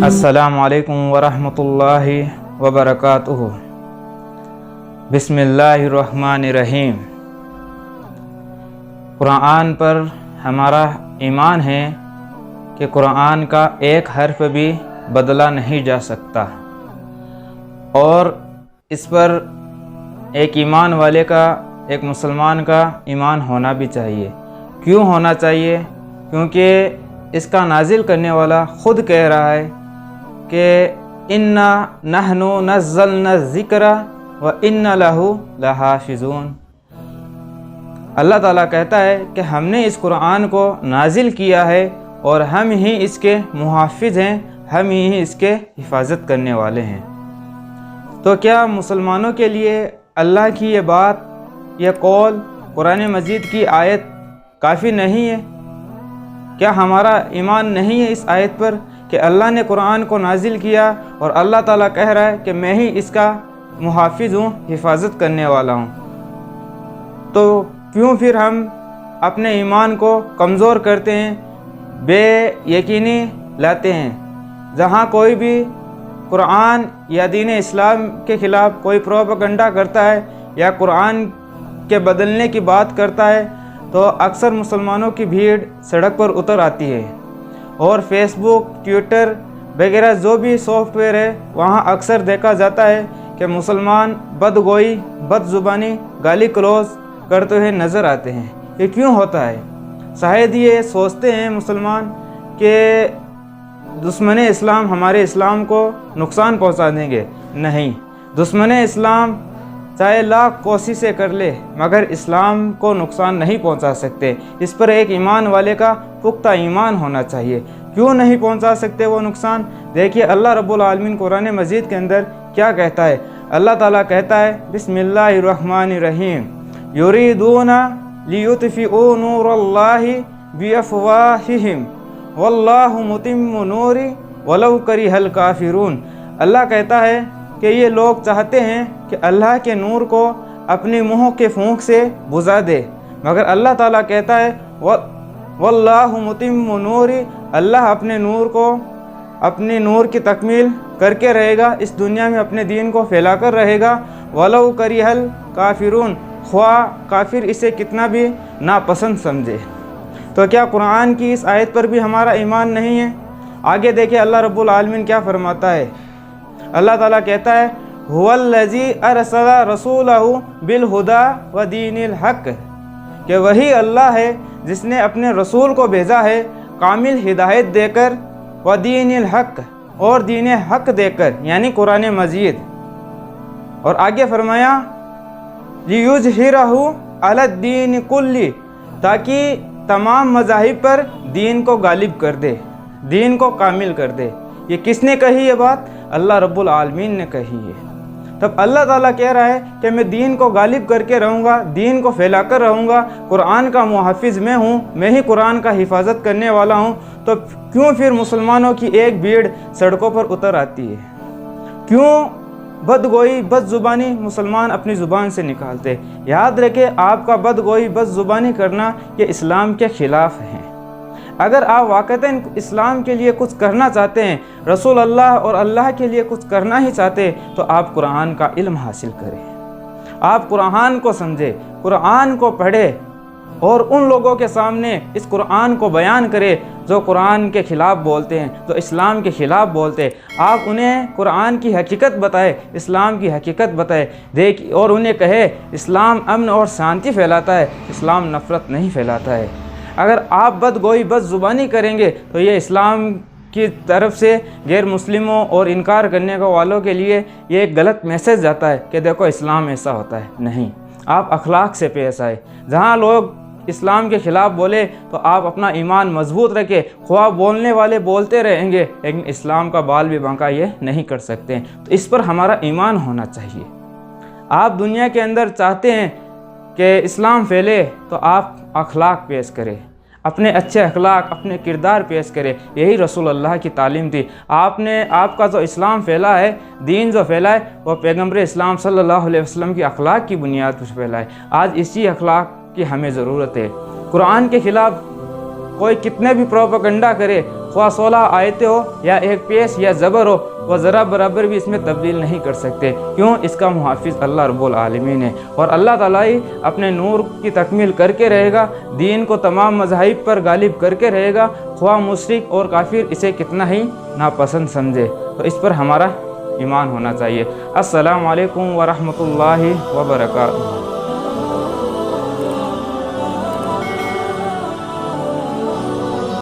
السلام علیکم ورحمۃ اللہ وبرکاتہ۔ بسم اللہ الرحمن الرحیم۔ قرآن پر ہمارا ایمان ہے کہ قرآن کا ایک حرف بھی بدلا نہیں جا سکتا، اور اس پر ایک ایمان والے کا، ایک مسلمان کا ایمان ہونا بھی چاہیے۔ کیوں ہونا چاہیے؟ کیونکہ اس کا نازل کرنے والا خود کہہ رہا ہے کہ اِنَّا نَحْنُ نَزَّلْنَا الذِّكْرَ وَإِنَّ لَهُ لَحَافِظُونَ۔ اللہ تعالیٰ کہتا ہے کہ ہم نے اس قرآن کو نازل کیا ہے اور ہم ہی اس کے محافظ ہیں، ہم ہی اس کے حفاظت کرنے والے ہیں۔ تو کیا مسلمانوں کے لیے اللہ کی یہ بات، یہ قول، قرآن مجید کی آیت کافی نہیں ہے؟ کیا ہمارا ایمان نہیں ہے اس آیت پر کہ اللہ نے قرآن کو نازل کیا اور اللہ تعالیٰ کہہ رہا ہے کہ میں ہی اس کا محافظ ہوں، حفاظت کرنے والا ہوں؟ تو کیوں پھر ہم اپنے ایمان کو کمزور کرتے ہیں، بے یقینی لاتے ہیں؟ جہاں کوئی بھی قرآن یا دین اسلام کے خلاف کوئی پروپیگنڈا کرتا ہے یا قرآن کے بدلنے کی بات کرتا ہے تو اکثر مسلمانوں کی بھیڑ سڑک پر اتر آتی ہے، اور فیس بک، ٹویٹر وغیرہ جو بھی سافٹ ویئر ہے وہاں اکثر دیکھا جاتا ہے کہ مسلمان بدگوئی، بد زبانی، گالی گلوچ کرتے ہوئے نظر آتے ہیں۔ یہ کیوں ہوتا ہے؟ شاید یہ سوچتے ہیں مسلمان کہ دشمن اسلام ہمارے اسلام کو نقصان پہنچا دیں گے۔ نہیں، دشمن اسلام چاہے لاکھ کوششیں کر لے مگر اسلام کو نقصان نہیں پہنچا سکتے۔ اس پر ایک ایمان والے کا پختہ ایمان ہونا چاہیے۔ کیوں نہیں پہنچا سکتے وہ نقصان؟ دیکھیے اللہ رب العالمین قرآن مجید کے اندر کیا کہتا ہے۔ اللہ تعالیٰ کہتا ہے بسم اللہ الرحمن الرحیم، یریدون لیطفئوا نور اللہ بافواہہم واللہ متم نورہ ولو کرہ الکافرون۔ اللہ کہتا ہے کہ یہ لوگ چاہتے ہیں کہ اللہ کے نور کو اپنی منہ کے پھونک سے بجھا دے، مگر اللہ تعالیٰ کہتا ہے واللہ متم نورہ، اللہ اپنے نور کو، اپنی نور کی تکمیل کر کے رہے گا، اس دنیا میں اپنے دین کو پھیلا کر رہے گا۔ ولو کرہ الکافرون، خواہ کافر اسے کتنا بھی ناپسند سمجھے۔ تو کیا قرآن کی اس آیت پر بھی ہمارا ایمان نہیں ہے؟ آگے دیکھیں اللہ رب العالمین کیا فرماتا ہے۔ اللہ تعالیٰ کہتا ہے هو الذی ارسل رسولہ بالہدی ودین الحق، کہ وہی اللہ ہے جس نے اپنے رسول کو بھیجا ہے کامل ہدایت دے کر، ودین الحق، اور دین حق دے کر، یعنی قرآن مجید۔ اور آگے فرمایا لیظہرہ علی الدین کلہ، تاکہ تمام مذاہب پر دین کو غالب کر دے، دین کو کامل کر دے۔ یہ کس نے کہی یہ بات؟ اللہ رب العالمین نے کہی ہے۔ تب اللہ تعالیٰ کہہ رہا ہے کہ میں دین کو غالب کر کے رہوں گا، دین کو پھیلا کر رہوں گا، قرآن کا محافظ میں ہوں، میں ہی قرآن کا حفاظت کرنے والا ہوں۔ تو کیوں پھر مسلمانوں کی ایک بھیڑ سڑکوں پر اتر آتی ہے؟ کیوں بدگوئی، بد زبانی مسلمان اپنی زبان سے نکالتے؟ یاد رکھے آپ کا بدگوئی، بد زبانی کرنا یہ اسلام کے خلاف ہے۔ اگر آپ واقعتاً اسلام کے لیے کچھ کرنا چاہتے ہیں، رسول اللہ اور اللہ کے لیے کچھ کرنا ہی چاہتے، تو آپ قرآن کا علم حاصل کریں، آپ قرآن کو سمجھیں، قرآن کو پڑھیں، اور ان لوگوں کے سامنے اس قرآن کو بیان کرے جو قرآن کے خلاف بولتے ہیں، جو اسلام کے خلاف بولتے ہیں۔ آپ انہیں قرآن کی حقیقت بتائے، اسلام کی حقیقت بتائے، اور انہیں کہے اسلام امن اور شانتی پھیلاتا ہے، اسلام نفرت نہیں پھیلاتا ہے۔ اگر آپ بدگوئی، بد زبانی کریں گے تو یہ اسلام کی طرف سے غیر مسلموں اور انکار کرنے والوں کے لیے یہ ایک غلط میسج جاتا ہے کہ دیکھو اسلام ایسا ہوتا ہے۔ نہیں، آپ اخلاق سے پیش آئے۔ جہاں لوگ اسلام کے خلاف بولے تو آپ اپنا ایمان مضبوط رکھے، خواہ بولنے والے بولتے رہیں گے لیکن اسلام کا بال بھی بانکا یہ نہیں کر سکتے۔ تو اس پر ہمارا ایمان ہونا چاہیے۔ آپ دنیا کے اندر چاہتے ہیں کہ اسلام پھیلے تو آپ اخلاق پیش کریں، اپنے اچھے اخلاق، اپنے کردار پیش کرے۔ یہی رسول اللہ کی تعلیم تھی۔ آپ کا جو اسلام پھیلا ہے، دین جو پھیلا ہے، وہ پیغمبر اسلام صلی اللہ علیہ وسلم کی اخلاق کی بنیاد پر پھیلا ہے۔ آج اسی اخلاق کی ہمیں ضرورت ہے۔ قرآن کے خلاف کوئی کتنے بھی پروپیگنڈا کرے، خواہ 16 آیتیں ہو یا ایک پیش یا زبر ہو، وہ ذرا برابر بھی اس میں تبدیل نہیں کر سکتے۔ کیوں؟ اس کا محافظ اللہ رب العالمین ہے، اور اللہ تعالیٰ ہی اپنے نور کی تکمیل کر کے رہے گا، دین کو تمام مذاہب پر غالب کر کے رہے گا، خواہ مشرک اور کافر اسے کتنا ہی ناپسند سمجھے۔ تو اس پر ہمارا ایمان ہونا چاہیے۔ السلام علیکم ورحمۃ اللہ وبرکاتہ۔